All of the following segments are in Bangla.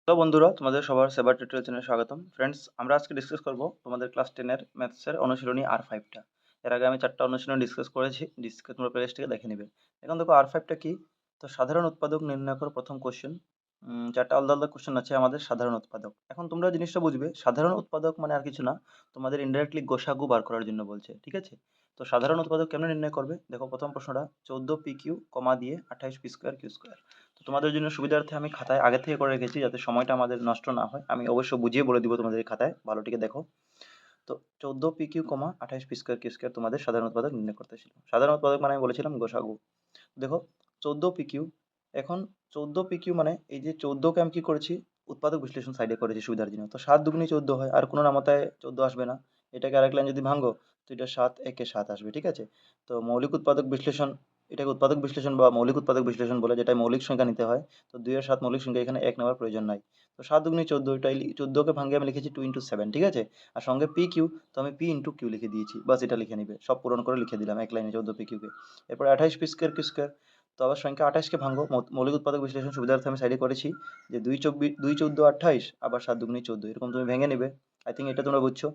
তো বন্ধুরা, তোমাদের সবার সেবার টিউটোরিয়াল চ্যানেলে স্বাগতম। ফ্রেন্ডস, আমরা আজকে ডিসকাস করব তোমাদের ক্লাস 10 এর ম্যাথসের অনুশীলনী R5টা। এর আগে আমি 4টা অনুশীলনী ডিসকাস করেছি, তোমরা প্লে লিস্ট থেকে দেখে নিবে। এখন দেখো R5টা কি। তো সাধারণ উৎপাদক নির্ণয় করো প্রথম কোশ্চেন। 4টা আলাদা আলাদা কোশ্চেন আছে আমাদের সাধারণ উৎপাদক। এখন তোমরা জিনিসটা বুঝবে, সাধারণ উৎপাদক মানে আর কিছু না, তোমাদের ইনডাইরেক্টলি গোসাগু বার করার জন্য বলছে, ঠিক আছে? তো সাধারণ উৎপাদক কেমনে নির্ণয় করবে? দেখো প্রথম প্রশ্নটা 14 PQ কমা দিয়ে 28 P² Q²। তো তোমাদের জন্য সুবিধার্থে আমি খাতায় আগে থেকে করে রেখেছি, যাতে সময়টা আমাদের নষ্ট না হয়। আমি অবশ্য বুঝিয়ে বলে দিব তোমাদের এই খাতায়, ভালোটিকে দেখো। তো 14 PQ কমা 28 P² তোমাদের সাধারণ উৎপাদক নির্ণয় করতে ছিল। সাধারণ উৎপাদক মানে আমি বলেছিলাম গোসাগু। দেখো 14 PQ, এখন 14 PQ মানে এই যে 14কে আমি কি করেছি, উৎপাদক বিশ্লেষণ সাইডে করেছি সুবিধার জন্য। তো 7 দুগুণী 14 হয়, আর কোনো নামতায় 14 আসবে না। এটাকে আরেক লাইন যদি ভাঙো, তো এটা 7 একে 7 আসবে, ঠিক আছে? তো মৌলিক উৎপাদক বিশ্লেষণ, এটাকে উৎপাদক বিশ্লেষণ বা মৌলিক উৎপাদক বিশ্লেষণ বলে, যেটা মৌলিক সংখ্যা নিতে হয়। তো 2 এর 7 মৌলিক সংখ্যা, এখানে 1 নেওয়ার প্রয়োজন নাই। তো 7 দুগুণী 14, এটাই 14কে ভাঙিয়ে আমি লিখেছি 2 ইন্টু 7, ঠিক আছে? আর সঙ্গে পি কিউ, তো আমি পি ইন্টু কিউ লিখে দিয়েছি, বাস এটা লিখে নিবে, সব পূরণ করে লিখে দিলাম এক লাইনে 14 PQ কে। এরপর 28 P² তো আবার সংখ্যা 28কে ভাঙবো, মৌলিক উৎপাদক বিশ্লেষণ সুবিধার্থে আমি সাইডে করেছি যে 2 14 28, আবার 7 দুগুণী 14, এরকম তুমি ভেঙে নেবে। আই থিঙ্ক এটা তোমরা বুঝছো।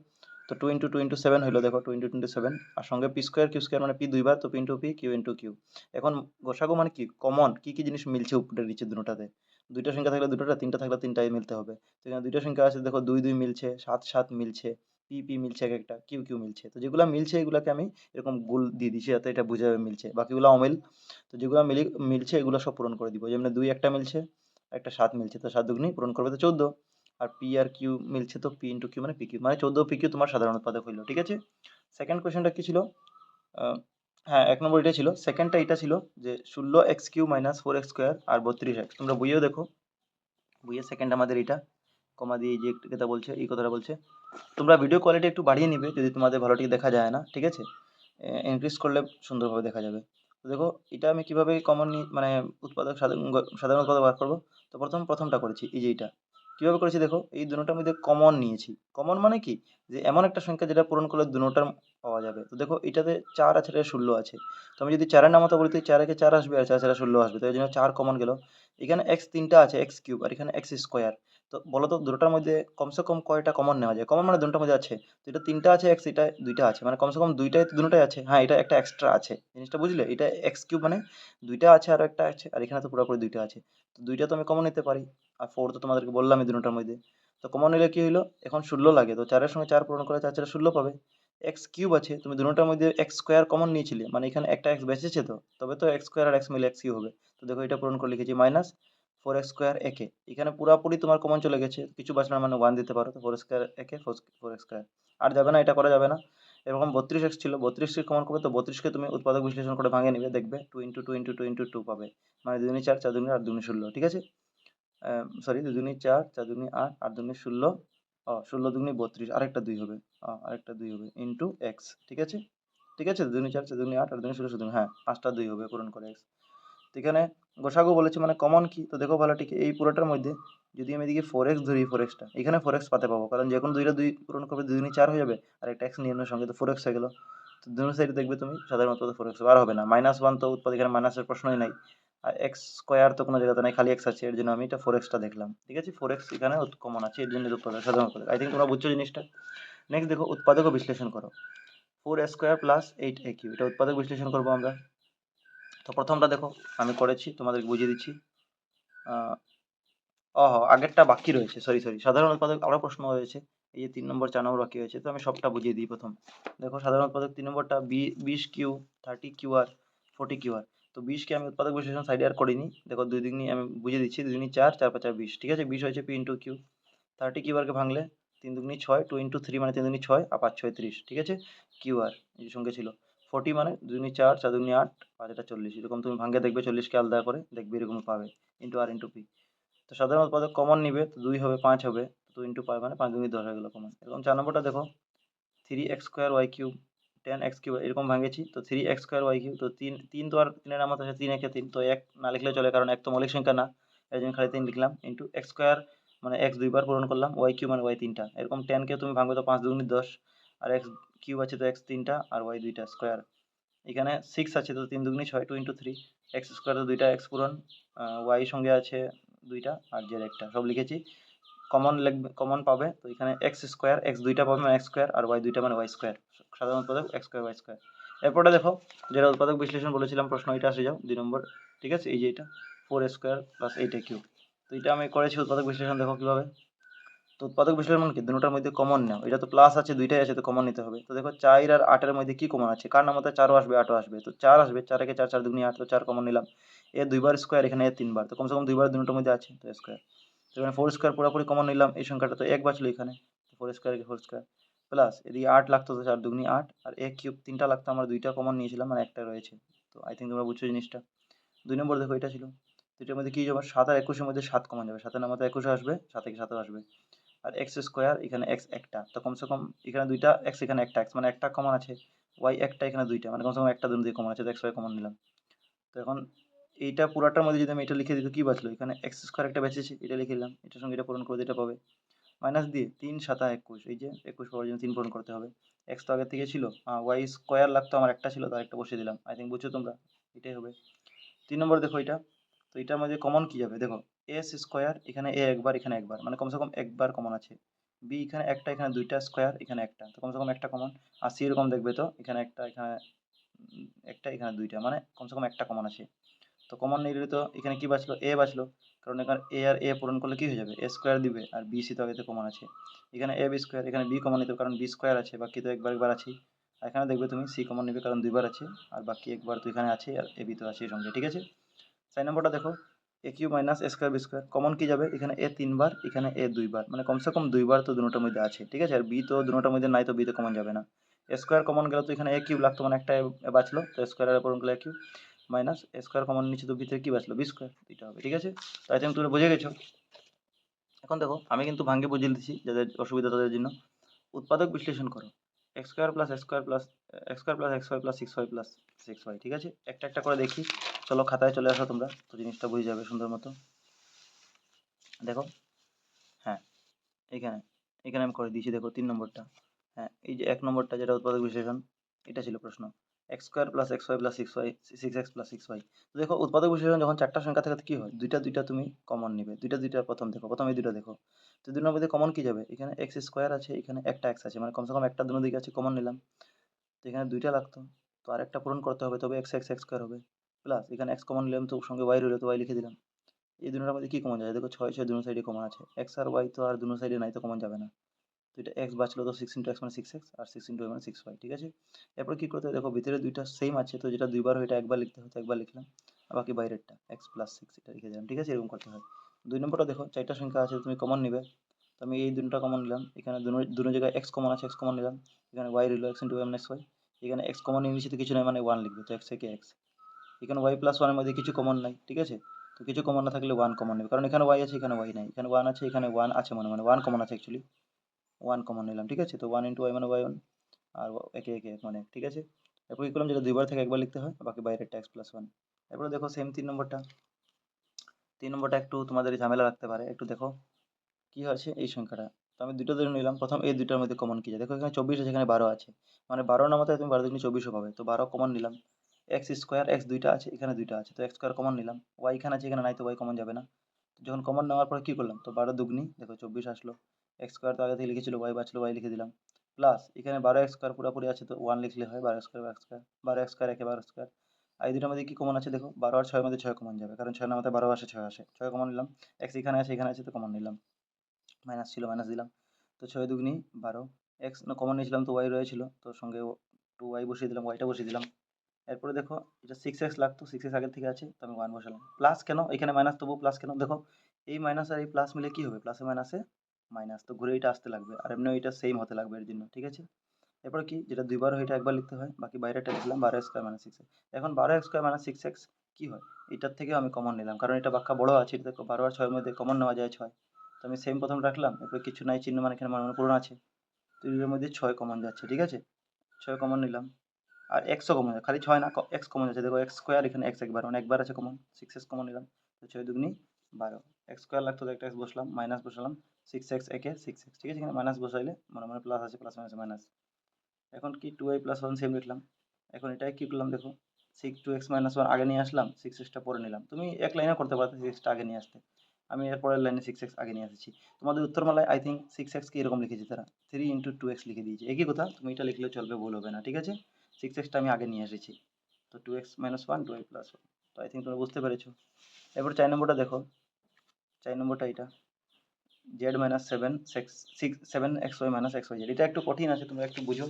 তো 2 ইন্টু 7 হইলো, দেখো 2 ইন্টু 7, আর সঙ্গে P² Q² মানে পি দুইবার, তো P into P Q into Q. এখন গোসাগু মানে কি, কমন কি কি জিনিস মিলছে উপরে নিচে দুটোটাতে। দুইটা সংখ্যা থাকলে দুটোটা, তিনটা থাকলে তিনটাই মিলতে হবে। তো এখানে দুইটা সংখ্যা আছে, দেখো 2 2 মিলছে, 7 7 মিলছে, পি পি মিলছে, এক একটা কিউ কিউ মিলছে। তো যেগুলো মিলছে এগুলাকে আমি এরকম গোল দিয়ে দিচ্ছি, যাতে এটা বোঝা যাবে মিলছে, বাকিগুলো অমিল। তো যেগুলো মিলছে এগুলো সব পূরণ করে দিব। যেমন 2 একটা মিলছে, একটা 7 মিলছে, তো 7 দুগুণী পূরণ করবে তো 14। আর পি আর কিউ মিলছে, তো পি ইন্টু কিউ মানে পি কিউ, মানে 14 PQ তোমার সাধারণ উৎপাদক হইলো, ঠিক আছে? সেকেন্ড কোয়েশ্চেনটা কি ছিল? আহ, হ্যাঁ, 1 নম্বর এটা ছিল। সেকেন্ডটা এটা ছিল যে 16 x³ মাইনাস 4 x² আর 32 x। তোমরা বইয়েও দেখো, বইয়ের সেকেন্ড আমাদের এটা কমা দিয়ে এই যে একটা কথা বলছে, এই কথাটা বলছে। তোমরা ভিডিও কোয়ালিটি একটু বাড়িয়ে নিবে যদি তোমাদের ভালো ঠিক দেখা যায় না, ঠিক আছে? ইনক্রিজ করলে সুন্দরভাবে দেখা যাবে। তো দেখো এটা আমি কিভাবে কমন মানে উৎপাদক সাধারণ উৎপাদক বার করবো। তো প্রথমটা করেছি, এই যে এটা কিভাবে করেছি দেখো, এই দুটোটার মধ্যে কমন নিয়েছি। কমন মানে কি, যে এমন একটা সংখ্যা যেটা পূরণ করলে দুটোটার পাওয়া যাবে। তো দেখো এটাতে 4 আছে, এটা 16 আছে। তো আমি যদি 4-এর নামতা বলি, তো 4 একে 4 আসবে, আর 4 4 16 আসবে, তো এই জন্য 4 কমন গেল। এখানে x তিনটা আছে, x³ আর এখানে x²। তো বলো তো দুটোটার মধ্যে কমসে কম কয়টা কমন নেওয়া যায়? কমন মানে দুটোটার মধ্যে আছে, তো এটা তিনটা আছে, এক্স এটা দুইটা আছে, মানে কমসে কম দুইটাই দুটোটাই আছে। হ্যাঁ, এটা একটা এক্সট্রা আছে, জিনিসটা বুঝলে? এটা x³ মানে দুইটা আছে আর একটা আছে, আর এখানে তো পুরোপুরি দুইটা আছে। তো দুইটা তো আমি কমন নিতে পারি। আর 4 তো তোমাদেরকে বললাম এই দুটোটার মধ্যে। তো কমন নিলে কি হইলো, এখন 16 লাগে, তো 4 এর সঙ্গে 4 পূরণ করে 4 4 16 পাবে। x³ আছে, তুমি দুটোটার মধ্যে x² কমন নিয়েছিলে, মানে এখানে একটা x বেঁচেছে, তো তবে তো x² আর x মিলে x³ হবে। তো দেখো এটা পূরণ করে লিখেছি মাইনাস 4 x² একে, এখানে পুরাপুরি তোমার কমন চলে গেছে, কিছু বাঁচলো না, মানে 1 দিতে পারো। তো 4 স্কোয়ার একে 4 x², আর যাবে না, এটা করা যাবে না। এরকম 32 x ছিল, 32কে কমন করবে, তো 32কে তুমি উৎপাদক বিশ্লেষণ করে ভাঙিয়ে নিবে, দেখবে 2 ইন্টু 2 ইন্টু 2 ইন্টু 2 পাবে, মানে 2 দুগুণী 4, 4 দুগুণী 8, 2 দুগুণী 16, ঠিক আছে? সরি, 2 দুগুণী 4, 4 দুগুণী 8, 8 দুগুণী 16, 16 দুগুণী 32, আরেকটা 2 হবে, আরেকটা 2 হবে ইন্টু এক্স, ঠিক আছে? ঠিক আছে, 2 দুগুণী 4, 4 দুগুণী 8, 8 দুগুণী 16, 16, হ্যাঁ, 5টা 2 হবে পূরণ করে এক্স। তো এখানে গোসাগু বলেছে মানে কমন কি, তো দেখো ভালো ঠিক এই পুরোটার মধ্যে যদি আমি এদিকে 4x ধরি, 4xটা এখানে 4x পাতে পাবো, কারণ যে কোনো দুইটা 2 পূরণ করবে 2 দুগুণী 4 হয়ে যাবে, আর একটা x নিয়ে নেওয়ার সঙ্গে তো 4x হয়ে গেল। তো দুই সাইডে দেখবে তুমি সাধারণত 4x আর হবে না, -1 তো উৎপাদ, এখানে মাইনাসের প্রশ্নই নাই। আর x² তো কোনো জায়গাতে নাই, খালি x আছে, এর জন্য আমি এটা 4xটা দেখলাম, ঠিক আছে? 4x এখানে কমন আছে, এর জন্য উৎপাদক সাধারণ উৎপাদক। আই থিঙ্ক তোমরা বুঝছো জিনিসটা। নেক্সট দেখো উৎপাদক বিশ্লেষণ করো। 4a² প্লাস 8aq, এটা উৎপাদক বিশ্লেষণ করবো আমরা। তো প্রথমটা দেখো আমি করেছি, তোমাদেরকে বুঝিয়ে দিচ্ছি। আহ, আগেরটা বাকি রয়েছে, সরি সরি, সাধারণ উৎপাদক আরো প্রশ্ন রয়েছে। এই যে 3 নম্বর 4 নম্বর বাকি রয়েছে, তো আমি সবটা বুঝিয়ে দিই প্রথম। দেখো সাধারণ উৎপাদক 3 নম্বরটা 20Q 30QR 40QR। তো 20কে আমি উৎপাদক বিশ্লেষণ সাইডে আর করিনি, দেখো 2 দুগুণী আমি বুঝিয়ে দিচ্ছি, 2 দুগুণী 4, 4 5 20, ঠিক আছে? 20 হয়েছে পি ইন্টু কিউ। 30QR কে ভাঙলে 3 দুগুণী 6, 2 ইন্টু 3 মানে 3 দুগুণী 6, আর 5 6 30, ঠিক আছে? কিউআর এই যে সঙ্গে ছিল। 40 মানে 2 দুগুণী 4, 4 দুগুণী 8, 5 এটা 40, এরকম তুমি ভাঙে দেখবে, 40কে আলাদা করে দেখবে, এরকম পাবে ইন্টু আর ইন্টু পি। তো সাধারণ উৎপাদক কমন নিবে, তো 2 হবে 5 হবে, 2 ইন্টু 5 মানে 5 দুগুণী 10 হয়ে গেল কমন। এরকম 4 নম্বরটা দেখো 3x² y³ 10x³ এরকম ভাঙেছি, তো 3x² y³ তো 3 3 তো আর 3 এর নাম আছে 3 একে 3, তো 1 না লিখলে চলে, কারণ 1 তো মৌলিক সংখ্যা না, এর জন্য খালি 3 লিখলাম ইন্টু x² মানে x দুইবার পূরণ করলাম, y³ মানে y তিনটা, এরকম 10 কে তুমি ভাঙবে তো 5 দুগুণী 10, আর x³ আছে তো x তিনটা আর y দুইটা স্কোয়ার। এখানে 6 আছে, তো 3 দুগুণী 6, 2 ইন্টু 3, x² তো দুইটা x পূরণ, y সঙ্গে আছে দুইটা আর জেড একটা, সব লিখেছি। কমন লিখবে, কমন পাবে, তো এখানে এক্স স্কোয়ার, এক্স দুইটা পাবে মানে এক্স স্কোয়ার, আর ওয়াই দুইটা মানে ওয়াই স্কোয়ার, সাধারণ উৎপাদক এক্স স্কোয়ার ওয়াই স্কোয়ার। এরপরটা দেখো, যেটা উৎপাদক বিশ্লেষণ বলেছিলাম প্রশ্ন, এটা আসে যাও 2 নম্বর। ঠিক আছে, এই যে এটা 4 স্কোয়ার প্লাস 8 কিউব। তো এটা আমি করেছি উৎপাদক বিশ্লেষণ, দেখো কিভাবে। তো উৎপাদক বিশ্লেষণ মানে কি, দুটোটার মধ্যে কমন নাও, এটা তো প্লাস আছে, দুইটাই আছে, তো কমন নিতে হবে। তো দেখো 4 আর 8 মধ্যে কি কমন আছে, কার নামতে 4ও আসবে 8ও আসবে, তো 4 আসবে, 4 একে 4, 4 দুগুণে 8, তো 4 কমন নিলাম। এ দুইবার স্কোয়ার, এখানে এ তিনবার, তো কমসে কম দুইবার দুটোর মধ্যে আছে, তো স্কোয়ার। তো এখানে 4 স্কোয়ার পুরোপুরি কমন নিলাম, এই সংখ্যাটা তো 1 বাঁচলো এখানে, 4 স্কোয়ার 4 স্কোয়ার প্লাস এদিকে 8 লাগতো, তো 4 দুগুণে 8, আর এ কিউব 3টা লাগতো, আমরা 2টা কমন নিয়েছিলাম মানে একটা রয়েছে। তো আই থিঙ্ক তোমরা বুঝছো জিনিসটা। 2 নম্বর দেখো এটা ছিল, দুইটার মধ্যে কি যাবে, 7 আর 21 মধ্যে 7 কমন যাবে, 7 এর নামতে 21 আসবে, 7 থেকে 7 আসবে। আর এক্স স্কোয়ার, এখানে এক্স একটা, তো কমসে কম এখানে দুইটা এক্স, এখানে একটা এক্স, মানে একটা কমন আছে। ওয়াই একটা, এখানে দুইটা, মানে কমসে কম একটা দুটো দিয়ে কমন আছে, তো এক্স ওয়াই কমন নিলাম। তো এখন এইটা পুরাটার মধ্যে যদি আমি এটা লিখে দিই তো কি বাঁচলো, এখানে এক্স স্কোয়ার একটা বেঁচেছে, এটা লিখে দিলাম, এটার সঙ্গে এটা পূরণ করে দিতে পাবে। মাইনাস দিয়ে 3 7 21, এই যে 21 পাওয়ার জন্য 3 পূরণ করতে হবে। এক্স তো আগে থেকে ছিল, ওয়াই স্কোয়ার লাগতো আমার, একটা ছিল, তার একটা বসিয়ে দিলাম। আই থিঙ্ক বুঝছো তোমরা, এটাই হবে। 3 নম্বর দেখো এটা, তো এটার মধ্যে কমন কি যাবে, দেখো এস স্কোয়ার, এখানে এ একবার, এখানে একবার, মানে কমসে কম একবার কমন আছে। বি এখানে একটা, এখানে দুইটা স্কোয়ার, এখানে একটা, তো কমসে কম একটা কমন। আর সি এরকম দেখবে, তো এখানে একটা, এখানে একটা, এখানে দুইটা, মানে কমসে কম একটা কমন আছে। তো কমন নিলে তো এখানে কি বাঁচলো, এ বাঁচলো, কারণ এখানে এ আর এ পূরণ করলে কি হয়ে যাবে, এ স্কোয়ার দিবে, আর বি সি তো আগে তো কমন আছে। এখানে এ বি স্কোয়ার, এখানে বি কমন নিতে হবে, কারণ বি স্কোয়ার আছে, বাকি তো একবার একবার আছেই। আর এখানে দেখবে তুমি সি কমন নিবে, কারণ দুইবার আছে, আর বাকি একবার তো এখানে আছে, আর এ বি তো আছে সঙ্গে। ঠিক আছে, 4 নম্বরটা দেখো, এ কিউ মাইনাস এ স্কোয়ার বি স্কোয়ার, কমন কি যাবে, এখানে এ তিনবার, এখানে এ দুইবার, মানে কমসে কম দুইবার তো দুটোর মধ্যে আছে। ঠিক আছে, আর বি তো দুটোর মধ্যে নাই, তো বি তো কমন যাবে না। এ স্কোয়ার কমন গেলে তো এখানে এ কিউব লাগতো, মানে একটা বাঁচলো, তো স্কোয়ারের উপর গেলে এ কিউব মাইনাস এ স্কোয়ার কমন নিচ্ছে, তো ভিতরে কি বাঁচলো, বি স্কোয়ার, এটা হবে। ঠিক আছে, তাই তুমি তোমরা বুঝে গেছো। এখন দেখো আমি কিন্তু ভাঙ্গে বুঝিয়ে দিচ্ছি যাদের অসুবিধা তাদের জন্য। উৎপাদক বিশ্লেষণ করো, x square plus x square plus x square plus x y plus 6y plus 6y। ঠিক আছে, একটা একটা করে দেখি, চলো খাতায় চলে আসো তোমরা, তো জিনিসটা বুঝে যাবে সুন্দর মতো। দেখো, হ্যাঁ, এখানে এখানে আমি করে দিয়েছি, দেখো 3 নম্বরটা। হ্যাঁ, এই যে 1 নম্বরটা যেটা উৎপাদক বিশ্লেষণ, এটা ছিল প্রশ্ন, x square plus x y plus 6x plus 6y। তো দেখো উৎপাদক বিশ্লেষণ যখন চারটা সংখ্যা থাকে তো কি হয়, দুইটা দুইটা তুমি কমন নিবে, দুইটা দুইটা প্রথম দেখো, প্রথম এই দুটো দেখো। তো দুই নম্বর মধ্যে কমন কি যাবে, এখানে এক্স স্কোয়ার আছে, এখানে একটা এক্স আছে, মানে কমসে কম একটা দুনো দিকে আছে, কমন নিলাম। তো এখানে দুইটা লাগতো, তো আরেকটা পূরণ করতে হবে, তবে এক্স এক্স এক্স স্কোয়ার হবে, প্লাস এখানে এক্স কমন নিলাম, তো সঙ্গে ওয়াই রইলো, তো ওয়াই লিখে দিলাম। এই দুটোর মধ্যে কি কমন যায়, দেখো 6 6 দুনো সাইডে কমন আছে, এক্স আর ওয়াই তো আর দুনো সাইডে নাই, তো কমন যাবে না। তো এটা এক্স বাঁচলো, তো 6 × x মানে 6x, আর 6 × y মানে 6y। ঠিক আছে, এরপর কি করতে হবে, দেখো ভিতরে দুইটা সেম আছে, তো যেটা দুইবার হয় এটা একবার লিখতে হয়, তো একবার লিখলাম, আর বাকি বাইরেরটা এক্স প্লাস 6 এটা লিখে দিলাম। ঠিক আছে, এরকম করতে হয়। 2 নম্বরটা দেখো, চারটা সংখ্যা আছে, তুমি কমন নিবে, তো আমি এই দুটো কমন নিলাম, এখানে দুটো দুটো জায়গায় এক্স কমন আছে, এক্স কমন নিলাম, এখানে ওয়াই রইলো x × y মানে xy, এখানে এক্স কমন নিয়ে নিচ্ছি, তো কিছু নাই মানে 1 লিখবে, তো এক্স থেকে এক্স। এখানে ওয়াই প্লাস ওয়ানের মধ্যে কিছু কমন নাই। ঠিক আছে, তো কিছু কমন না থাকলে 1 কমন নেবে, কারণ এখানে ওয়াই আছে, এখানে ওয়াই নাই, এখানে 1 আছে, এখানে 1 আছে, মানে মানে 1 কমন আছে অ্যাকচুয়ালি, 1 কমন নিলাম। ঠিক আছে, তো 1 × y মানে y1, আর একে একে এক মানে এক। ঠিক আছে, এরপর কি করলাম, যেটা দুইবার থেকে একবার লিখতে হয়, বাকি বাইরেরটা x প্লাস 1। এরপর দেখো সেম 3 নম্বরটা, 3 নম্বরটা একটু তোমাদের ঝামেলা লাগতে পারে, একটু দেখো কি আছে এই সংখ্যাটা। তো আমি দুটো ধরে নিলাম, প্রথম এই দুটোর মধ্যে কমন কি যায়, দেখো এখানে 24 আছে, এখানে 12 আছে, মানে 12 নামাতে তুমি 12 দুগুণে 24 পাবে, তো 12 কমন নিলাম। এক্স স্কোয়ার, এক্স দুইটা আছে, এখানে দুইটা আছে, তো এক্স স্কোয়ার কমন নিলাম। ওয়াই এখানে আছে, এখানে নাই, তো ওয়াই কমন যাবে না। তো যখন কমন নেওয়ার পর কি করলাম, তো 12 দুগুনি দেখো 24 আসলো, এক্স স্কোয়ার তো আগে থেকে লিখেছিল, ওয়াই বাঁচলো, ওয়াই লিখে দিলাম, প্লাস এখানে 12 এক্স স্কোয়ার পুরোপুরি আছে, তো 1 লিখলে হয়, 12 square x square, 12 x square একে 12 স্কোয়ার। আর এই দুটোর মধ্যে কি কমন আছে, দেখো 12 আর 6 মধ্যে 6 কমন যাবে, কারণ 6 নামাতে 12 আসে, 6 আসে, 6 কমন নিলাম। এক্স এখানে আছে, এখানে আছে, তো কমন নিলাম, মাইনাস ছিল মাইনাস দিলাম। তো 6 দুগুনি 12, এক্স না কমন নিয়েছিলাম, তো ওয়াই রয়েছিল, তো সঙ্গে 2y বসিয়ে দিলাম, ওয়াইটা বসিয়ে দিলাম। এরপরে দেখো এটা 6x লাগতো, 6x আগের থেকে আছে, তো আমি 1 বসালাম। প্লাস কেন, এখানে মাইনাস, তবু প্লাস কেন, দেখো এই মাইনাস আর এই প্লাস মিলে কি হবে, প্লাসে মাইনাসে মাইনাস, তো ঘুরে এটা আসতে লাগবে, আর এমনি এটা সেম হতে লাগবে এর জন্য। ঠিক আছে, এরপর কি, যেটা দুইবার হয় এটা একবার লিখতে হয়, বাকি বাইরেটা লিখলাম 12 স্কোয়ার মাইনাস 6x। এখন 12 স্কোয়ার মাইনাস 6x কি হয়, এটার থেকেও আমি কমন নিলাম, কারণ এটা বাক্কা বড় আছে, এটা দেখো 12 আর 6 এর মধ্যে কমন নেওয়া যায় 6, তো আমি সেম প্রথম রাখলাম, এরপর কিছু নাই চিহ্ন, মানে এখানে মানে পূরণ আছে, তো এর মধ্যে 6 কমন যাচ্ছে। ঠিক আছে, 6 কমন নিলাম, আর এক্সও কমন যায়, খালি 6 না, এক্স কমন যাচ্ছে, দেখো এক্স স্কোয়ার, এখানে এক্স একবার, মানে একবার আছে কমন, 6x কমন নিলাম, তো 6 দুগুনি 12, এক্স স্কোয়ার লাগতো, তো একটা এক্স বসলাম, মাইনাস বসালাম, 6x একে 6x। ঠিক আছে, এখানে মাইনাস বসাইলে মনে মনে প্লাস আছে, প্লাস মাইনাস মাইনাস। এখন কি 2y প্লাস 1 সেম লিখলাম। এখন এটাই কি করলাম, দেখো 2x মাইনাস 1 আগে নিয়ে আসলাম, 6x টা পরে নিলাম, তুমি এক লাইনে করতে পারো 6x টা আগে নিয়ে আসতে। আমি এর পরের লাইনে 6x আগে নিয়ে এসেছি। তোমাদের উত্তরমালায় আই থিঙ্ক 6x কে এরকম লিখেছে তারা, 3 ইন্টু 2x লিখে দিয়েছে। একই কথা, তুমি এটা লিখলেও চলবে, ভুল হবে না, ঠিক আছে? 6xটা আমি আগে নিয়ে এসেছি, তো 2x মাইনাস 1 2y প্লাস 1। তো আই থিঙ্ক তোমরা বুঝতে পেরেছো। এরপর 4 নম্বরটা দেখো, 4 নম্বরটা এটা z minus 7 minus xy z। এটা একটু কঠিন আছে, তোমরা একটু বুঝো।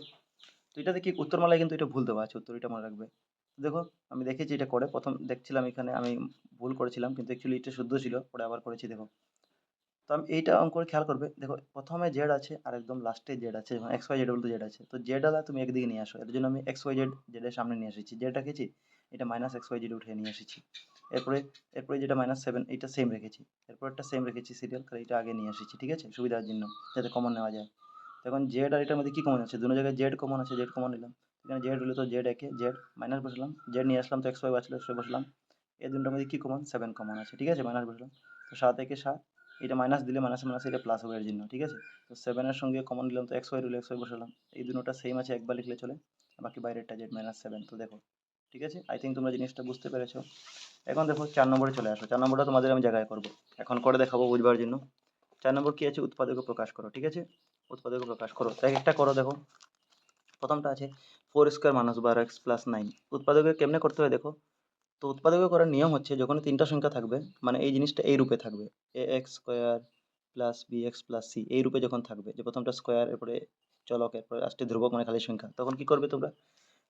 তো এটাতে কি উত্তরমালায় কিন্তু এটা ভুল দেওয়া আছে, উত্তর এটা মনে রাখবে। দেখো আমি দেখেছি এটা করে, প্রথম দেখছিলাম এখানে আমি ভুল করেছিলাম, কিন্তু অ্যাকচুয়ালি এটা শুদ্ধ ছিল, পরে আবার করেছি দেখো। তো আমি এইটা অঙ্ক করে খেয়াল করবে, দেখো প্রথমে জেড আছে আর একদম লাস্টে জেড আছে, মানে এক্স ওয়াই জেড বলতে জেড আছে, তো জেড আলা তুমি একদিকে নিয়ে আসো, এর জন্য আমি এক্স ওয়াই জেড জেডের সামনে নিয়ে এসেছি, জেড রেখেছি, এটা মাইনাস এক্স ওয়াই জেড উঠে নিয়ে এসেছি। এরপরে এরপরে যেটা -7 এটা সেম রেখেছি, এরপর একটা সেম রেখেছি সিরিয়াল, তাহলে এটা আগে নিয়ে এসেছি, ঠিক আছে, সুবিধার জন্য যাতে কমন নেওয়া যায়। তো এখন জেড আর এটার মধ্যে কি কমন আছে, দুটো জায়গায় জেড কমন আছে, জেড কমন নিলাম, এখানে জেড হলে তো জেড একে জেড মাইনাস বসলাম, জেড নিয়ে আসলাম তো এক্স ওয়াই বাঁচলো, এক্স ওয়াই বসলাম, এই দুটোর মধ্যে কি কমন 7 কমন আছে, ঠিক আছে, মাইনাস বসলাম, তো 7 একে 7, এটা মাইনাস দিলে মাইনাসে মাইনাসে এটা প্লাস হবে এর জন্য, ঠিক আছে। তো 7 এর সঙ্গে কমন নিলাম তো এক্স ওয়াই রুলে এক্স ওয়াই বসালাম, এই দুটোটা সেম আছে, একবার লিখলে চলে, বাকি বাইরেরটা জেড -7। তো দেখো ঠিক আছে, আই থিঙ্ক তোমরা জিনিসটা বুঝতে পেরেছো। এখন দেখো 4 নম্বরে চলে আসো, 4 নম্বরটা তোমাদের আমি জায়গায় করবো, এখন করে দেখাবো বুঝবার জন্য। 4 নম্বর কি আছে, উৎপাদকে প্রকাশ করো, ঠিক আছে, উৎপাদকে প্রকাশ করো, তাই একটা করো। দেখো প্রথমটা আছে 4² মাইনাস 12x প্লাস 9, উৎপাদকে কেমনে করতে হয় দেখো। তো উৎপাদকে করার নিয়ম হচ্ছে, যখন তিনটা সংখ্যা থাকবে, মানে এই জিনিসটা এই রূপে থাকবে, A X square plus B X plus C, এই রূপে যখন থাকবে, যে প্রথমটা স্কোয়ার, এরপরে চলক, এরপরে লাস্টে ধ্রুবক মানে খালি সংখ্যা, তখন কি করবে তোমরা,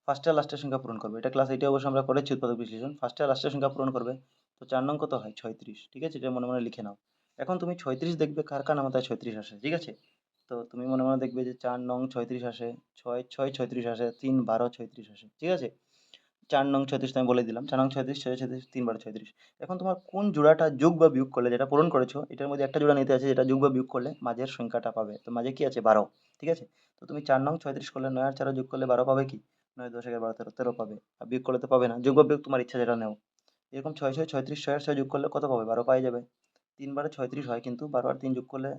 ফার্স্টে আর লাস্টের সংখ্যা পূরণ করবে। এটা ক্লাস এইটে অবশ্য আমরা করেছি উৎপাদক বিশ্লেষণ, ফার্স্টে আর লাস্টের সংখ্যা পূরণ করবে। তো 4 নং কত হয় 36, ঠিক আছে, এটা মনে মনে লিখে নাও। এখন তুমি 36 দেখবে কার কার নামাতায় 36 আসে, ঠিক আছে। তো তুমি মনে মনে দেখবে যে 4 নং 36 আসে, 6 6 36 আসে, 3 12 36 আসে, ঠিক আছে। 4 নং 36 আমি বলে দিলাম, 4 নং 36 6 36 3 12 36। এখন তোমার কোন জোড়াটা যোগ বা বিয়োগ করলে, যেটা পূরণ করেছো এটার মধ্যে একটা জোড়া নিতে আছে, যেটা যোগ বা বিয়োগ করলে মাঝের সংখ্যাটা পাবে, তো মাঝে কি আছে 12, ঠিক আছে। তো তুমি 4 নং 36 করলে 9 আর 4 যোগ করলে 12 পাবে, কি 9 10 11 12 13 13 পাবে, আর বিয়োগ করলে তো পাবে না, যোগ বা বিয়োগ তোমার ইচ্ছা যেটা নেও। এরকম 6 6 36 6 আর 6 যোগ করলে কত পাবে, 12 পাই যাবে। 3 12 36 হয়, কিন্তু 12 আর 3 যোগ করলে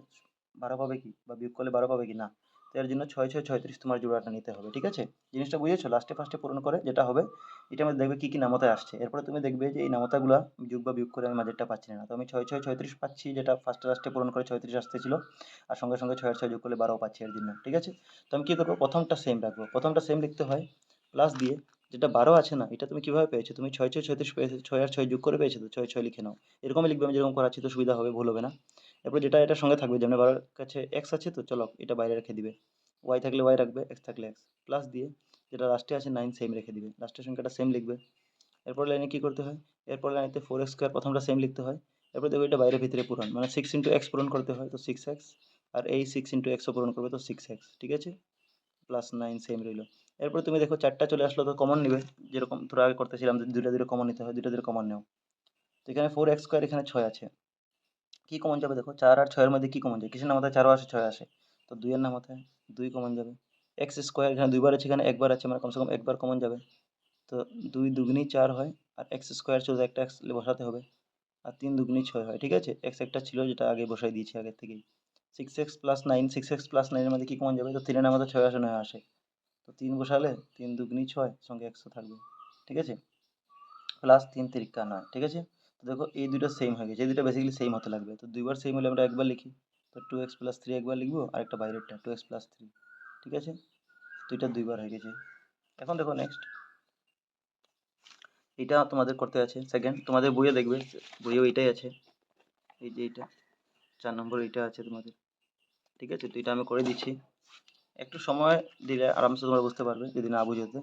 12 পাবে কি, বা বিয়োগ করলে 12 পাবে কি না। তো এর জন্য 6 6 36 তোমার জোড়াটা নিতে হবে, ঠিক আছে। জিনিসটা বুঝেছো, লাস্টে ফার্স্টে পূরণ করে যেটা হবে, এটা মধ্যে দেখবে কি কি নামতায় আসছে, এরপরে তুমি দেখবে যে এই নামতাগুলো যোগ বা বিয়োগ করে আমি মাঝেরটা পাচ্ছি না, তো আমি 6 6 36 পাচ্ছি, যেটা ফার্স্টে লাস্টে পূরণ করে 36 আসতেছিল, আর সঙ্গে সঙ্গে 6 আর 6 যোগ করলে 12 পাচ্ছি এর জন্য, ঠিক আছে। তো আমি কি করবো, প্রথমটা সেম রাখবো, প্রথমটা সেম লিখতে হয় প্লাস দিয়ে, যেটা 12 আছে না, এটা তুমি কিভাবে পেয়েছো, তুমি 6 6 36 পেয়েছো, 6 আর 6 যোগ করে পেয়েছো, তো 6 6 লিখে নাও, এরকমই লিখবে, আমি যেরকম করাচ্ছি, তো সুবিধা হবে, ভুল হবে না। এরপর যেটা এটার সঙ্গে থাকবে, যেমন 12 কাছে এক্স আছে, তো চলো এটা বাইরে রেখে দিবে, ওয়াই থাকলে ওয়াই রাখবে, এক্স থাকলে এক্স, প্লাস দিয়ে যেটা লাস্টে আছে 9 সেম রেখে দিবে, লাস্টের সংখ্যাটা সেম লিখবে। এরপর লাইনে কি করতে হয়, এরপর লাইনেতে 4x² প্রথমটা সেম লিখতে হয়। এরপর দেখো এটা বাইরে ভিতরে পূরণ, মানে 6 ইন্টু এক্স পূরণ করতে হয়, তো 6x, আর এই 6 ইন্টু এক্সও পূরণ করবে, তো 6x, ঠিক আছে, প্লাস 9 সেম রইলো। এরপর তুমি দেখো 4টা চলে আসলো, তো কমন নিবে, যেরকম তোরা আগে করতেছিলাম যে দুইটা দুটো কমন নিতে হয়, দুইটা দুটো কমন নেও। তো এখানে 4x² এখানে 6 আছে, কি কমন যাবে দেখো, 4 আর 6 এর মধ্যে কি কমন যায়, কিসের নামাতায় 4ও আসে 6 আসে, তো 2 এর নামাতায় 2 কমন যাবে। x² এখানে দুইবার আছে, এখানে একবার আছে, মানে কমসে কম একবার কমন যাবে। তো 2 দুগুনি 4 হয়, আর x² শুধু একটা x বসাতে হবে, আর 3 দুগুনি 6 হয়, ঠিক আছে, x একটা ছিল যেটা আগে বসাই দিয়েছি আগের থেকেই। 6x প্লাস 9, 6x প্লাস 9 এর মধ্যে কি কমন যাবে, তো 3 এর নামাতায় 6 আসে 9 আসে, তো 3 বসালে 3 দুগুনি 6 সঙ্গে 100 থাকবে, ঠিক আছে, প্লাস 3 তিরিকা 9, ঠিক আছে। তো দেখো এই দুটো সেম হয়ে গেছে, এই দুটো বেসিক্যালি সেম হতে লাগবে, তো দুইবার সেম হলে আমরা একবার লিখি, তো 2x প্লাস 3 একবার লিখবো, আর একটা বাইরেরটা 2x প্লাস 3, ঠিক আছে, দুইটা দুইবার হয়ে গেছে। এখন দেখো নেক্সট, এটা তোমাদের করতে আছে সেকেন্ড, তোমাদের বইয়ে দেখবে, বইয়েও এটাই আছে, এই যে এইটা 4 নম্বর এটা আছে তোমাদের, ঠিক আছে। তো এটা আমি করে দিচ্ছি, একটু সময় দিলে আরামসে তোমরা বুঝতে পারবে, যদি না বুঝোতে।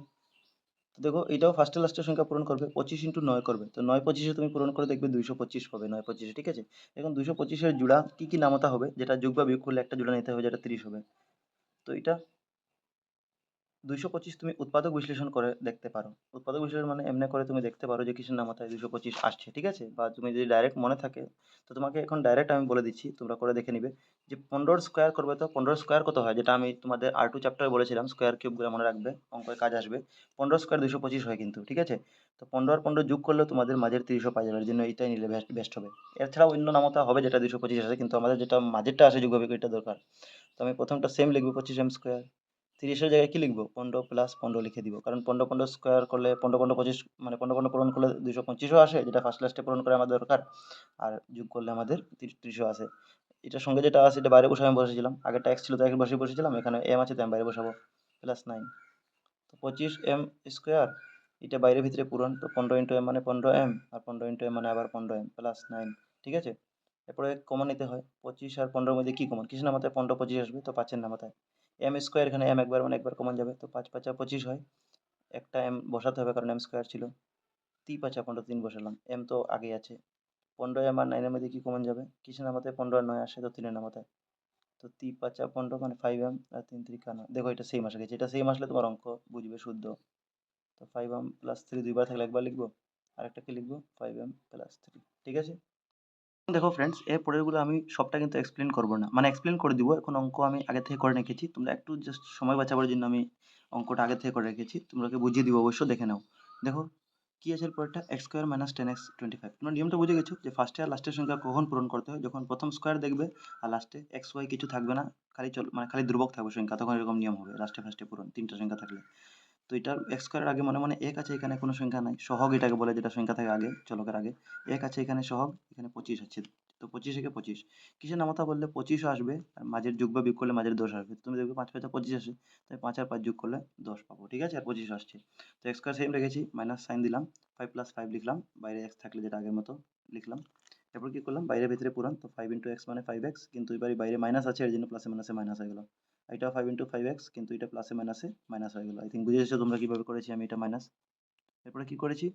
তো দেখো এটাও ফার্স্টে লাস্টের সংখ্যা পূরণ করবে, 25 ইন্টু 9 করবে, তো 9 25 তুমি পূরণ করে দেখবে 225 পাবে, 9 25, ঠিক আছে। এখন 225 জোড়া কি কি নামতা হবে, যেটা যোগ বা বিয়োগ করলে একটা জোড়া নিতে হবে, যেটা 30 হবে। তো এটা 225 তুমি উৎপাদক বিশ্লেষণ করে দেখতে পারো, উৎপাদক বিশ্লেষণ মানে এমনি করে তুমি দেখতে পারো যে কিসের নামতায় 225 আসছে, ঠিক আছে। বা তুমি যদি ডাইরেক্ট মনে থাকে, তো তোমাকে এখন ডাইরেক্ট আমি বলে দিচ্ছি, তোমরা করে দেখে নিবে, যে 15 স্কোয়ার করবে, তো 15 স্কোয়ার কত হয়, যেটা আমি তোমাদের R2 চ্যাপ্টারে বলেছিলাম, স্কোয়ার কিউবগুলো মনে রাখবে, অঙ্কের কাজ আসবে। 15 স্কোয়ার 225 হয় কিন্তু, ঠিক আছে। তো 15 আর 15 যোগ করলে তোমাদের মাঝের 30 পাই যাবে, এর জন্য এইটাই নিলে বেস্ট হবে। এছাড়াও অন্য নামতা হবে যেটা 225 আসে, কিন্তু আমাদের যেটা মাঝেরটা আসে যোগ হবে, এটা দরকার। তো আমি প্রথমটা সেম লিখবো 25m স্কোয়ার, 30-এর জায়গায় কি লিখবো? 15 প্লাস 15 লিখে দিব, কারণ 15 15 স্কোয়ার করলে 15 15 25, মানে 15 15 পূরণ করলে 225ও আসে, যেটা ফার্স্ট লাস্টে পূরণ করে আমাদের দরকার। আর যোগ করলে আমাদের 30ও আসে। এটার সঙ্গে যেটা আছে এটা বাইরে বসে আমি বসেছিলাম, আগেরটা x ছিল তো x বসেছিলাম, এখানে m আছে তো আমি বাইরে বসাবো, প্লাস 9। তো 25m স্কোয়ার, এটা বাইরে ভিতরে পূরণ, তো 15 ইন্টু m মানে 15m, আর 15 ইন্টু m মানে আবার 15m প্লাস 9। ঠিক আছে, এরপরে কমন নিতে হয়। 25 আর 15 মধ্যে কি কমন? কিছু না, মাথায় 15 25 আসবে, তো 5-এর না মাথায় m স্কোয়ার, এখানে m একবার মানে একবার কমন যাবে, তো 5 5 25 হয়। একটা m বসাতে হবে কারণ m স্কোয়ার ছিল। 3 5 15, 3 বসালাম, m তো আগেই আছে। 15m আর 9-এর মধ্যে কি কমন যাবে? কিছু না, মাথায় 15 আর 9 আসে, তো 3-এর না মাথায়। তো 3 5 15 মানে 5m, আর 3 3 কানা, দেখো এটা সেম আসে গেছে, এটা সেম আসলে তোমার অঙ্ক বুঝবে শুদ্ধ। তো 5m প্লাস 3 দুইবার থাকলে একবার লিখবো, আরেকটা কি লিখবো? 5m plus 3। ঠিক আছে, দেখো ফ্রেন্ডস, এর পরেরগুলো আমি সবটা কিন্তু এক্সপ্লেন করবো না, মানে এক্সপ্লেন করে দিব। এখন অঙ্ক আমি আগে থেকে করে রেখেছি, তোমরা একটু জাস্ট সময় বাঁচাবার জন্য আমি অঙ্কটা আগে থেকে করে রেখেছি, তোমরাকে বুঝিয়ে দিব, অবশ্য দেখে নাও। দেখো কি আছে এর পরেরটা, এক্স স্কোয়ার মাইনাস 10x 25। তোমরা নিয়মটা বুঝে গেছো যে ফার্স্টে আর লাস্টের সংখ্যা কখন পূরণ করতে হয়? যখন প্রথম স্কোয়ার দেখবে আর লাস্টে এক্স ওয়াই কিছু থাকবে না, খালি মানে খালি ধ্রুবক থাকবে সংখ্যা, তখন এরকম নিয়ম হবে লাস্টে ফার্স্টে পূরণ তিনটা সংখ্যা থাকলে। তো এটার এক্স স্কোয়ারের আগে মনে মনে এক আছে, এখানে কোনো সংখ্যা নাই, সহগ এটাকে বলে, যেটা সংখ্যা থাকে আগে চলকের আগে। এক আছে এখানে সহগ, এখানে 25 আছে, তো 25 একে 25 কিসের নামতা বললে 25 আসবে, আর মাঝের যোগ বা বিয়োগ করলে মাঝের 10 আসবে। তুমি দেখবে 5 5 25 আসে, তাই 5 আর 5 যোগ করলে 10 পাবো। ঠিক আছে, আর 25 আসছে, তো এক্স স্কোয়ার সেম রেখেছি, মাইনাস সাইন দিলাম, 5 প্লাস 5 লিখলাম, বাইরে এক্স থাকলে যেটা আগের মতো লিখলাম। এরপর কি করলাম, বাইরে ভিতরে পুরান, তো 5 ইন্টু এক্স মানে 5x, কিন্তু এবারে বাইরে মাইনাস আছে এর জন্য প্লাসে মাইনাসে মাইনাস হয়ে গেল। এটা 5 ইন্টু 5x, কিন্তু এটা প্লাসে মাইনাসে মাইনাস হয়ে গেল। আই থিঙ্ক বুঝে এসেছো তোমরা কিভাবে করেছি আমি এটা মাইনাস। এরপরে কি করেছি,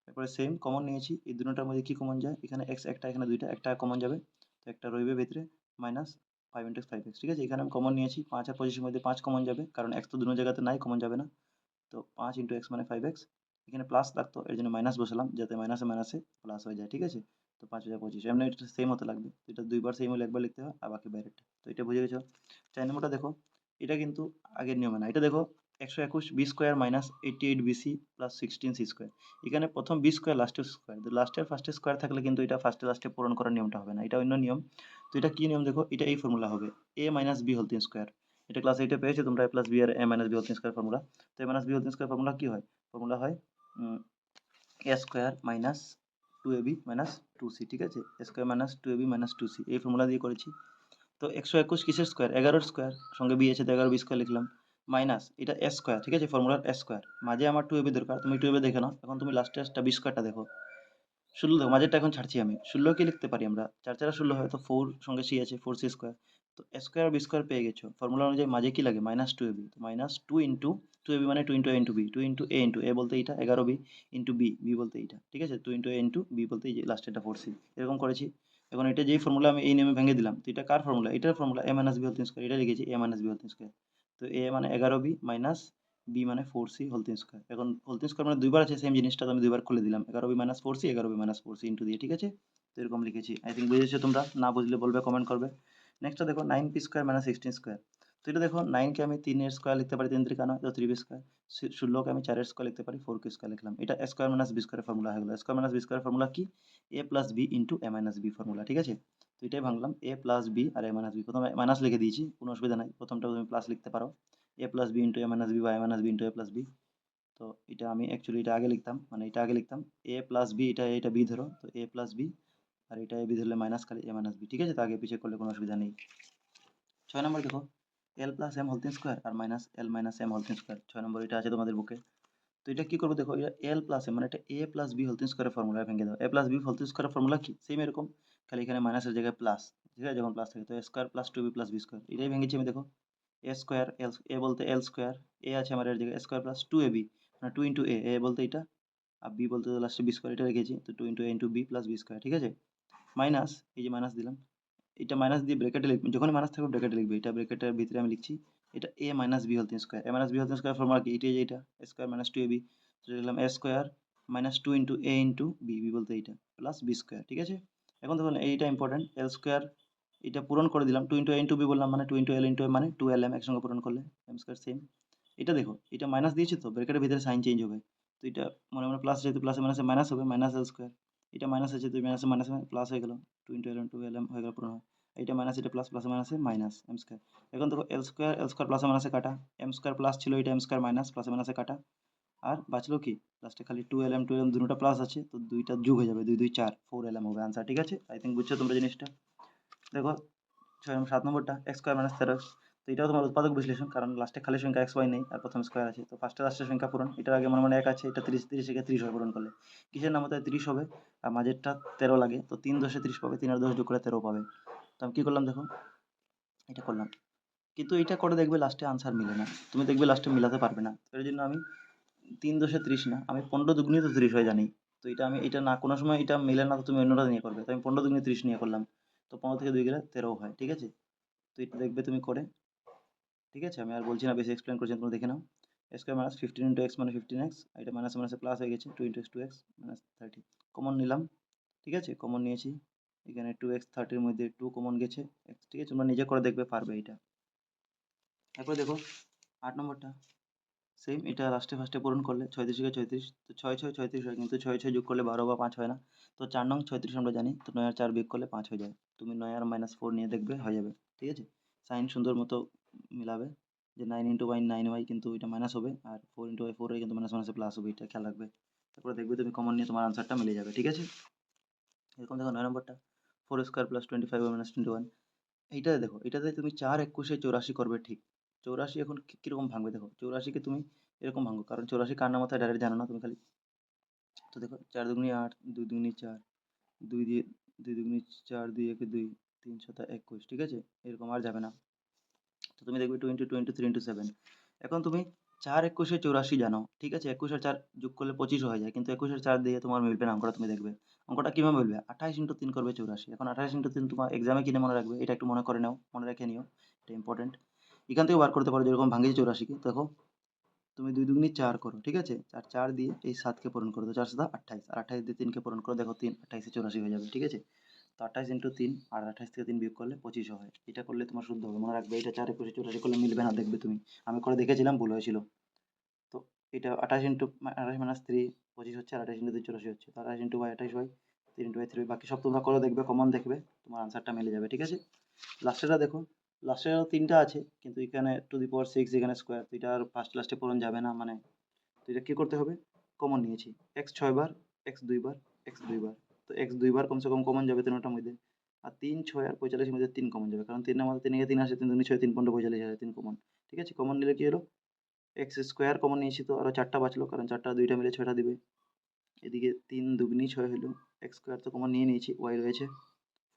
এরপরে সেম কমন নিয়েছি, এই দুটোটার মধ্যে কি কমন যায়? এখানে এক্স একটা, এখানে দুইটা, একটা কমন যাবে, তো একটা রইবে ভিতরে, মাইনাস 5 ইন্টু 5x। ঠিক আছে, এখানে আমি কমন নিয়েছি, 5 আর 25-এর মধ্যে 5 কমন যাবে, কারণ এক্স তো দুটো জায়গাতে নাই, কমন যাবে না। তো 5 ইন্টু এক্স মানে 5x, এখানে প্লাস লাগতো এর জন্য মাইনাস বসালাম, যাতে মাইনাসে মাইনাসে প্লাস হয়ে যায়। ঠিক আছে, তো 5 হাজার 25, এমনি এটা সেম হতে লাগবে, তো এটা দুইবার সেম হলে একবার লিখতে হয়, আর বাকি বাইরেটা। তো এটা বুঝে গেছো। 4 নম্বরটা দেখো, এটা কিন্তু আগের নিয়মে না, এটা দেখো 121 b square minus 88 BC plus 16 c square. এখানে প্রথম বি স্কোয়ার লাস্টের স্কোয়ার, তো লাস্টের ফার্স্টে স্কোয়ার থাকলে কিন্তু এটা ফার্স্টে লাস্টে পূরণ করার নিয়মটা হবে না, এটা অন্য নিয়ম। তো এটা কি নিয়ম দেখো, এটা এই ফর্মুলা হবে, A minus B whole square. এটা ক্লাস 8-এ পেয়েছো তোমরা, এ প্লাস বি আর A minus B whole square formula. তো A minus B whole square formula কি হয়? ফর্মুলা হয় এ square minus 2ab minus 2c। ঠিক আছে, এ square minus 2ab minus 2c, এই ফর্মুলা দিয়ে করেছি। তো 121 কিসের স্কোয়ার? 11-এর স্কোয়ার, সঙ্গে বি আছে তো 11 বি স্কোয়ার লিখলাম, মাইনাস এটা এ স্কোয়ার। ঠিক আছে, ফর্মুলার এ স্কোয়ার, মাঝে আমার 2ab দরকার, তুমি 2ab দেখে নাও। এখন তুমি লাস্টের বি স্কোয়ারটা দেখো, 16 দেখো, মাঝেরটা এখন ছাড়ছি আমি, 16 কি লিখতে পারি আমরা? 4 4 16 হয়, তো 4 সঙ্গে সি আছে, 4c স্কোয়ার। তো এ স্কোয়ার বি স্কোয়ার পেয়ে গেছো, ফর্মুলা অনুযায়ী মাঝে কি লাগে? মাইনাস 2ab, তো মাইনাস 2 ইন্টু 2ab মানে 2 into a into B, 2 into A বলতে এইটা 11b ইন্টু বি বলতে এইটা। ঠিক আছে, 2 ইন্টু a ইন্টু বি বলতে এই যে লাস্টেরটা 4c, এরকম করেছি। এখন এটা যেই ফর্মুলা আমি এই নেমে ভেঙে দিলাম, তো এটা কার ফর্মুলা? এটার ফর্মুলা এ মাইনাস বি হোল স্কোয়ার, এটা লিখেছি এ মাইনাস বি হোল স্কোয়ার। তো এ মানে 11b মাইনাস বি মানে 4c হোল স্কোয়ার। এখন হোল স্কোয়ার মানে দুইবার আছে সেম জিনিসটা, তো আমি দুইবার খুলে দিলাম, 11b minus 4c, 11b minus 4c into দিয়ে। ঠিক আছে, তো এরকম লিখেছি। আই থিঙ্ক বুঝেছো তোমরা, না বুঝলে বলবে, কমেন্ট করবে। নেক্সটটা দেখো 9p স্কোয়ার মাইনাস 16 স্কোয়ার। তো এটা দেখো 9-কে আমি 3-এর স্কোয়ার লিখতে পারি, 3 3 কানা, তো 3b স্কোয়ার। 16-কে আমি 4-এর স্কোয়ার লিখতে পারি, 4k স্কোয়ার লিখলাম। এটা এ স্কোয়ার মাইনাস বি স্কোয়ারের ফর্মুলা হয়ে গেল। স্কোয়ার মাইনাস বি স্কোয়ারের ফর্মুলা কি? এ প্লাস বি ইন্টু এ মাইনাস বি ফর্মুলা। ঠিক আছে, তো এটাই ভাঙলাম, এ প্লাস বি আর এ মাইনাস বি, প্রথমে মাইনাস লিখে দিয়েছি, কোনো অসুবিধা নাই, প্রথমটা তুমি প্লাস লিখতে পারো, এ প্লাস বি ইন্টু এ মাইনাস বি বা এ মাইনাস বি ইন্টু এ প্লাস বি। তো এটা আমি অ্যাকচুয়ালি এটা আগে লিখতাম, মানে এটা আগে লিখতাম, এ প্লাস বি, এটা বি ধরো, তো এ প্লাস বি, আর এটা এ বি ধরলে মাইনাস খালি এ মাইনাস বি। ঠিক আছে, তো আগে পিছিয়ে করলে কোনো অসুবিধা নেই। 6 নম্বর দেখো, এল প্লাস এম হোল স্কোয়ার আর minus L minus M whole square. 6 নম্বর এটা আছে তোমাদের বুকে। তো এটা কি করবো দেখো, এটা এল প্লাস এম মানে এটা এ প্লাস বি হোল স্কোয়ারের ফর্মুলা ভেঙে দাও। এ প্লাস বি হোল স্কোয়ারের ফর্মুলা কি? সেম এরকম, খালি এখানে মাইনাসের জায়গায় প্লাস। ঠিক আছে, যখন প্লাস থাকে, তো A square plus 2b plus B square, এটাই ভেঙেছি আমি। দেখো এ স্কোয়ার, এল এ বলতে এল স্কোয়ার, এ আছে আমার এর জায়গায়, স্কোয়ার প্লাস 2ab মানে 2 ইন্টু এ বলতে এটা, আর বি বলতে লাস্টে বি স্কোয়ার, এটা রেখেছি, তো 2 into A into B plus B square. ঠিক আছে, মাইনাস, এই যে মাইনাস দিলাম, এটা মাইনাস দিয়ে ব্র্যাকেটে লিখবে, যখনই মাইনাস থাকবে ব্র্যাকেটে লিখবে, এটা ব্র্যাকেটের ভিতরে আমি লিখছি, এটা A minus B whole square. A minus B whole square formula কি? এটা যে এটা স্কোয়ার মাইনাস 2ab, তো লিখলাম A square minus 2 into A into B বলতে এইটা প্লাস বি স্কোয়ার। ঠিক আছে, এখন দেখুন এইটা ইম্পর্টেন্ট, এল স্কোয়ার এটা পূরণ করে দিলাম, 2 ইন্টু এ ইন্টু বি বললাম, মানে 2 ইন্টু এল ইন্টু এম মানে 2lm, একসঙ্গে পূরণ করলে এম স্কোয়ার সেম। এটা দেখো, এটা মাইনাস দিয়েছি, তো ব্র্যাকেটের ভিতরে সাইন চেঞ্জ হবে, তো এটা মনে মনে প্লাস, যেহেতু প্লাসে মাইনাসে মাইনাস হবে, মাইনাস এল স্কোয়ার, এটা মাইনাস আছে, তো মাইনাসে মাইনাসে প্লাস হয়ে গেল, 2 into L into L M হয়ে গেল পূরণ হয়। এইটা মাইনাস, এটা প্লাস, প্লাসে মাইনাসে মাইনাস এম স্কোয়ার। এখন দেখো এল স্কোয়ার প্লাসে মাইনাসে কাটা, এম স্কোয়ার প্লাস ছিল, এটা এম স্কোয়ার মাইনাস, প্লাসে মাইনাসে কাটা, আর বাঁচলো কি লাস্টে খালি 2lm দুটোটা প্লাস আছে, তো দুইটা যোগ হয়ে যাবে, 2 2 4 4lm হবে আনসার। ঠিক আছে, আই থিঙ্ক বুঝছো তোমরা জিনিসটা। দেখো 7 নম্বরটা এক্স স্কোয়ার মাইনাস 13x, তো এটাও তোমার উৎপাদক বিশ্লেষণ, কারণ লাস্টে খালি সংখ্যা এক্স ওয়াই নেই আর প্রথম স্কোয়ার আছে, তো ফার্স্টে লাস্টের সংখ্যা পূরণ, এটার আগে মনে মনে 1 আছে, এটা 30 30 থেকে 30 হয় পূরণ করলে, কিসের নাম হতে 30 হবে, আর মাঝেরটা 13 লাগে, তো 3 10 30 পাবে, 3 আর 10 যোগ করে 13 পাবে। তো আমি কী করলাম দেখো, এটা করলাম, কিন্তু এটা করে দেখবে লাস্টে আনসার মিলে না, তুমি দেখবে লাস্টে মিলাতে পারবে না, এর জন্য আমি 3 10 30 না, আমি 15 দুগুণই তো 30 হয় জানি, তো এটা আমি এটা না কোনো সময় এটা মিলে না, তো তুমি অন্যটা নিয়ে করবে, তো আমি 15 দুগুণে 30 নিয়ে করলাম, তো 15 থেকে 2 গেলে 13 হয়। ঠিক আছে, তো এটা দেখবে তুমি করে। ঠিক আছে, আমি আর বলছি না, বেশি এক্সপ্লেন করছি না, তুমি দেখে নাও। এ স্কোয়ার মাইনাস 15 ইন্টু এক্স মানে 15x, এটা মাইনাস মাইনাসে প্লাস হয়ে গেছে, 2 into x 2x minus 30, common নিলাম। ঠিক আছে, কমন নিয়েছি, এখানে 2x 30-এর মধ্যে 2 কমন গেছে x। ঠিক আছে, তোমরা নিজে করে দেখবে, পারবে এটা। তারপরে দেখো 8 নম্বরটা সেম, এটা লাস্টে ফার্স্টে পূরণ করলে 36 থেকে 36, তো 6 6 36 হয়, কিন্তু 6 6 যোগ করলে 12 বা 5 হয় না, তো 4 নং 36 আমরা জানি, তো 9 আর 4 বিয়োগ করলে 5 হয়ে যায়, তুমি 9 আর -4 নিয়ে দেখবে হয়ে যাবে। ঠিক আছে, সাইন সুন্দর মতো মিলাবে, যে 9 ইন্টু ওয়াই 9y, কিন্তু এটা মাইনাস হবে, আর 4 ইন্টু ওয়াই 4y, কিন্তু মাইনাস মাইনাসে প্লাস হবে, এটা খেয়াল রাখবে। তারপরে দেখবে তুমি কমন নিয়ে তোমার আনসারটা মিলে যাবে। ঠিক আছে, এরকম দেখো 9 নম্বরটা 4 স্কোয়ার প্লাস 25 মাইনাস 21, এইটাতে দেখো, এটাতে তুমি 4 একুশে 84 করবে, ঠিক। 84 এখন কীরকম ভাঙবে দেখো, 84-কে তুমি এরকম ভাঙো, কারণ 84 কার নাম মাথায় ডাইরেক্ট জানো না তুমি খালি, তো দেখো 4 দুগুনি 8, 2 দুগুনি 4, 2 দিয়ে 2 দুগুনি 4, 2 একে 2, 3 7 21। ঠিক আছে, এরকম আর যাবে না, তো তুমি দেখবে 2 ইন্টু 2 ইন্টু 3 ইন্টু 7। এখন তুমি 4 একুশে 84 জানো, ঠিক আছে, 21 আর 4 যোগ করলে 25 হয়ে যায়, কিন্তু 21 আর 4 দিয়ে তোমার মিলবে না অঙ্কটা, তুমি দেখবে অঙ্কটা কীভাবে মিলবে, 28 ইন্টু 3 করবে 84। এখন 28 ইন্টু 3 তোমার এক্সামে কিনে মনে রাখবে, এটা একটু মনে করে নাও, মনে রেখে নিও, এটা ইম্পর্টেন্ট। এখান থেকে বার করতে পারো, যেরকম ভাঙিয়েছে 84-কে, দেখো তুমি 2 দুগুনি 4 করো, ঠিক আছে, 4 4 দিয়ে এই 7-কে পূরণ করো, তো 4 7 28, আর 28 দিয়ে 3-কে পূরণ করো, দেখো 3 28 84 হয়ে যাবে। ঠিক আছে, তো 28 ইন্টু 3, আর 28 থেকে 3 বিয়োগ করলে 25 হয়, এটা করলে তোমার শুদ্ধ হবে, মনে রাখবে, এটা 4 21 84 করলে মিলবে না, দেখবে তুমি, আমি করে দেখেছিলাম, ভুল হয়েছিল। তো এটা 28 ইন্টু 28 মাইনাস 3 25 হচ্ছে, আর 28 ইন্টু 2 84 হচ্ছে, তো 28 into y 28 y, 3 into y 3, বাকি সব তোমরা করে দেখবে, কমন দেখবে, তোমার আনসারটা মিলে যাবে। ঠিক আছে, লাস্টেরটা দেখো, লাস্টেরও 3টা আছে, কিন্তু এখানে টু দি পাওয়ার 6, এখানে স্কোয়ার, তো এটা আর ফার্স্ট লাস্টে পূরণ যাবে না, মানে তো এটা কী করতে হবে, কমন নিয়েছি, x 6 বার, x 2 বার, x 2 বার, তো x 2 বার কমসে কম কমন যাবে তিনটার মধ্যে, আর 3 6 আর 45 এর মধ্যে 3 কমন যাবে, কারণ 3 আমাদের 3 এ 3 আসে, 3 2 6 3 15 45 আসে, 3 কমন। ঠিক আছে, কমন নিলে কি হলো, এক্স স্কোয়ার কমন নিয়েছি, তো আরও 4টা বাঁচলো, কারণ 4টা 2টা মিলে 6টা দিবে, এদিকে 3 দুগুনি 6 হলো, এক্স স্কোয়ার তো কমন নিয়ে নিয়েছি, ওয়াই রয়েছে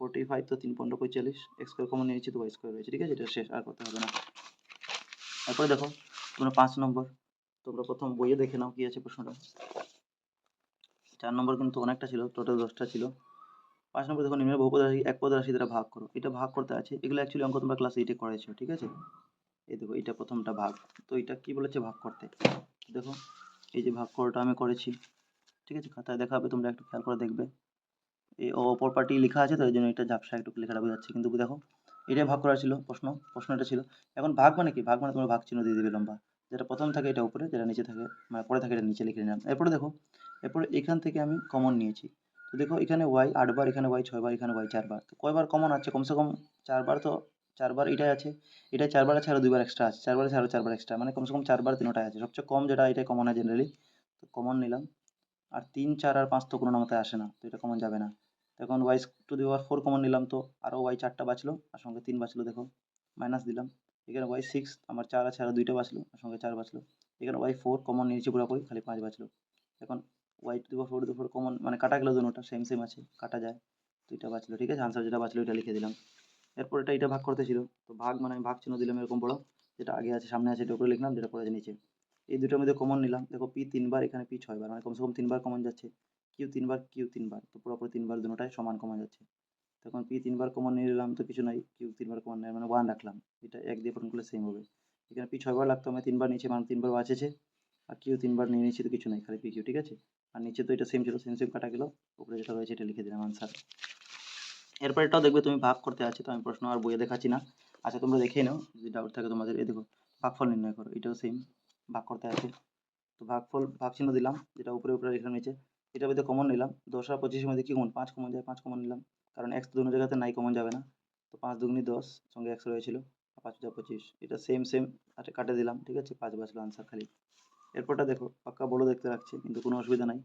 45, তো 3 15 45, এক্স স্কোয়ার কমন নিয়েছি, তো ওয়াই স্কোয়ার রয়েছে। ঠিক আছে, এটা শেষ, আর করতে হবে না। তারপরে দেখো তোমরা 5 নম্বর, তোমরা প্রথম বইয়ে দেখে নাও কি আছে প্রশ্নটা। 4 নম্বর কিন্তু অনেকটা ছিল, টোটাল 10টা ছিল। 5 নম্বর দেখো, নিম্নের বহুপদ রাশি এক পদ রাশি দ্বারা ভাগ করো, এটা ভাগ করতে আছে, এগুলো অ্যাকচুয়ালি অঙ্ক তোমরা ক্লাস 8-এ করেছো। ঠিক আছে, এই দেখো এটা প্রথমটা ভাগ, তো এটা কি বলেছে ভাগ করতে, দেখো এই যে ভাগ করাটা আমি করেছি। ঠিক আছে, খাতায় দেখা হবে, তোমরা একটু খেয়াল করে দেখবে, এই অপর পার্টি লেখা আছে, তো এই জন্য এটা ঝাপসা একটু লেখাটা বোঝাচ্ছে, কিন্তু দেখো এটাই ভাগ করা ছিল, প্রশ্ন এটা ছিল। এখন ভাগ মানে কি, ভাগ মানে তোমরা ভাগ চিহ্ন দিয়ে দিবে লম্বা, যেটা প্রথম থাকে এটা উপরে, যেটা নিচে থাকে মানে পরে থাকে এটা নিচে লিখে নিলাম। এরপরে দেখো, এরপরে এখান থেকে আমি কমন নিয়েছি, তো দেখো এখানে ওয়াই 8 বার, এখানে ওয়াই 6 বার, এখানে ওয়াই 4 বার, তো কয়বার কমন আছে, কমসে কম 4 বার, তো 4 বার এটাই আছে, এটা 4 বার আছে, আরও 2 বার এক্সট্রা আছে, 4 বার আছে, আরও 4 বার এক্সট্রা, মানে কমসে কম 4 বার তিনটায় আছে, সবচেয়ে কম যেটা এটাই কমন হয় জেনারেলি, তো কমন নিলাম। আর 3 4 আর 5 তো কোনো নামতে আসে না, তো এটা কমন যাবে না। তো এখন y to the power 4 common নিলাম, তো আরও ওয়াই 4টা বাঁচলো, আর সঙ্গে 3 বাঁচলো, দেখো মাইনাস দিলাম। এখানে ওয়াই 6 আমার 4 আছে, আরও 2টা বাঁচলো, আর সঙ্গে 4 বাঁচলো। এখানে ওয়াই 4 কমন নিয়েছি পুরোপুরি, খালি 5 বাঁচলো। এখন y to the power 4 to the power common মানে কাটা গেল, দুটোটা সেম সেম আছে, কাটা যায়, 2টা বাঁচলো। ঠিক আছে, আনসার যেটা বাঁচলো এটা লিখে দিলাম। এরপর এটা ভাগ করতে ছিল, তো ভাগ মানে আমি ভাগ চিহ্ন দিলাম এরকম বড়, যেটা আগে আছে সামনে আছে এটা উপরে লিখলাম, যেটা পরে আছে নিচে। এই দুটোর মধ্যে কমন নিলাম, দেখো পি 3 বার, এখানে পি 6 বার, মানে কমসে কম 3 বার কমন যাচ্ছে, কিউ 3 বার, কিউ 3 বার, তো পুরোপুরি 3 বার দুটোটাই সমান কমন যাচ্ছে। তখন পি 3 বার কমন নিয়ে নিলাম, তো কিছু নাই, কিউ 3 বার কমন নেই, মানে 1 রাখলাম, এটা 1 দিয়ে পূরণ করলে সেম হবে। এখানে পি 6 বার লাগতো, আমি 3 বার নিয়েছি, মানে 3 বার বাঁচেছে, আর কিউ 3 বার নিয়ে নিয়েছি, তো কিছু নাই, খালি পি কিউ। ঠিক আছে, আর নিচে তো এটা সেম ছিল, সেম সেম কাটা গেল, উপরে যেটা রয়েছে এটা লিখে দিলাম আনসার। এরপর এটাও দেখবে তুমি ভাগ করতে আছে, তো আমি প্রশ্ন আর বইয়ে দেখাচ্ছি না, আচ্ছা তোমরা দেখেই নাও, যদি ডাউট থাকে তোমাদের। এই দেখো ভাগফল নির্ণয় করো, এটাও সেম ভাগ করতে আছে, তো ভাগফল ভাগ চিহ্ন দিলাম, যেটা উপরে উপরে এখানে নিচে, এটার মধ্যে কমন নিলাম, 10 আর 25-এর মধ্যে কি কমন, 5 কমন যায়, 5 কমন নিলাম, কারণ এক্স তো দুটো জায়গাতে নাই, কমন যাবে না। তো 5 দুগুনি 10, সঙ্গে 100 রয়েছিল, 5 × 25, এটা সেম সেম কাটে দিলাম, ঠিক আছে, 5 বাঁচলো আনসার খালি। এরপরটা দেখো পাক্কা বড় দেখতে লাগছে, কিন্তু কোনো অসুবিধা নাই,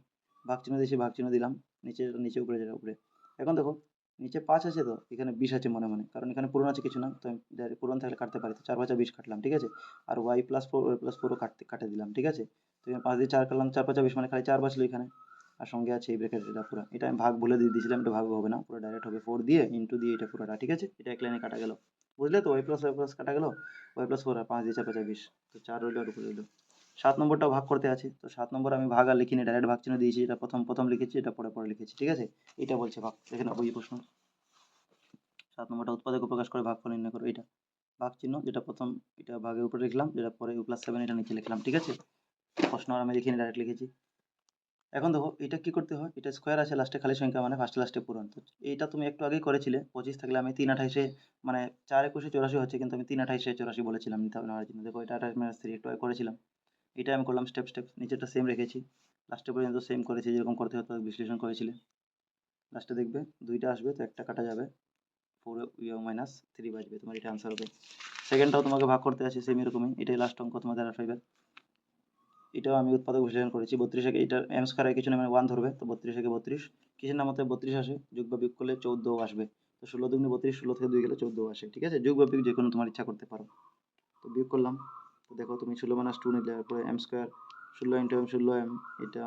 ভাগ চিহ্ন দিয়েছি, ভাগ চিহ্ন দিলাম, নিচে নিচে উপরে যেটা উপরে। এখন দেখো নিচে 5 আছে, তো এখানে 20 আছে মনে মনে, কারণ এখানে পূরণ আছে কিছু না, তো আমি ডাইরেক্ট পূরণ থাকলে কাটতে পারি, তো 4 5 20 কাটলাম, ঠিক আছে। আর y+4 কাটে দিলাম, ঠিক আছে। তো এখানে 5 দিয়ে 4 কাটলাম, 4 5 20, মানে খালি 4 বাঁচলো এখানে। আর সঙ্গে আছে এই ব্র্যাকেট, এটা পুরো, এটা আমি ভাগ ভুলে দিয়ে দিয়েছিলাম, এটা ভাগ হবে না, পুরো ডাইরেক্ট হবে 4 দিয়ে ইন্টু দিয়ে এটা পুরোটা, ঠিক আছে। এটা এক লাইনে কাটা গেল, বুঝলে তো, y+y+ কাটা গেল, y+4 আর 5 দিয়ে 4 5 20, তো 4 রইলো আর উপরে রইলো। 7 নম্বরটাও ভাগ করতে আছে, তো 7 নম্বর আমি ভাগ আর লিখিনি, ডাইরেক্ট ভাগ চিহ্ন দিয়েছি, এটা প্রথম প্রথম লিখেছি, এটা পরে পরে লিখেছি, ঠিক আছে। এটা বলছে ভাগ, দেখে নাও ওই প্রশ্ন। 7 নম্বরটা উৎপাদক প্রকাশ করে ভাগফল নির্ণয় করো, এটা ভাগ চিহ্ন, যেটা প্রথম এটা ভাগের উপরে লিখলাম, যেটা পরে u+7 এটা নিচে লিখলাম, ঠিক আছে। প্রশ্ন আর আমি লিখিনি, ডাইরেক্ট লিখেছি। এখন দেখো এটা কি করতে হয়, এটা স্কোয়ার আছে লাস্টে, খালি সংখ্যা মানে ফার্স্টে লাস্টে পূরণ, তো এইটা তুমি একটু আগেই করেছিলে, 25 থাকলে আমি 3 28 মানে 4 21 84 হচ্ছে, কিন্তু আমি 3 28 84 বলেছিলাম নিতে হবে নেওয়ার জন্য, দেখো এটা 28 - 3 একটু আগে করেছিলাম। এটা আমি করলাম স্টেপ স্টেপ, নিচেরটা সেম রেখেছি, লাস্টে পর্যন্ত সেম করেছি, যেরকম করতে হতো বিশ্লেষণ করেছিলে। লাস্টে দেখবে দুইটা আসবে, তো একটা কাটা যাবে, 4 -3 বাজবে, তোমার এটা আনসার হবে। সেকেন্ডটাও তোমাকে ভাগ করতে আছে সেম এরকমই, এটাই লাস্ট অঙ্ক তোমাদের আর 5 এর। এটাও আমি উৎপাদক বিশ্লেষণ করেছি, 32 একে এটা এম স্কয়ার কিছু না, মানে 1 ধরবে, তো 32 একে 32, কিসের নাম মতে 32 আসে, যোগ বা বিয়োগ করলে 14 আসবে, তো 16 দুগুণে 32, 16 থেকে 2 গেলে 14 আসে, ঠিক আছে। যোগ বা বিয়োগ যে কোনো তোমার ইচ্ছা করতে পারো। তো বিয়োগ করলাম, তো দেখো তুমি 16 - 2 নিলে, তারপরে এম স্কয়ার 16 × m 16m, এটা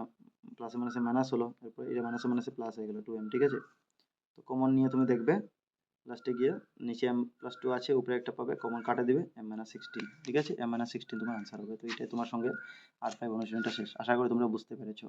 প্লাসে মাইনাসে মাইনাস হলো, তারপরে এটা মাইনাসে মাইনাসে প্লাস হয়ে গেল 2m, ঠিক আছে। তো কমন নিয়ে তুমি দেখবে লাস্টে গিয়ে নিচে m+2 আছে, উপরে একটা পাবে, কমন কাটে দিবে, m-16, ঠিক আছে, m-16 তোমার আনসার হবে। তো এটাই তোমার সঙ্গে R5 অনুশীলনটা শেষ, আশা করি তোমরা বুঝতে পেরেছো।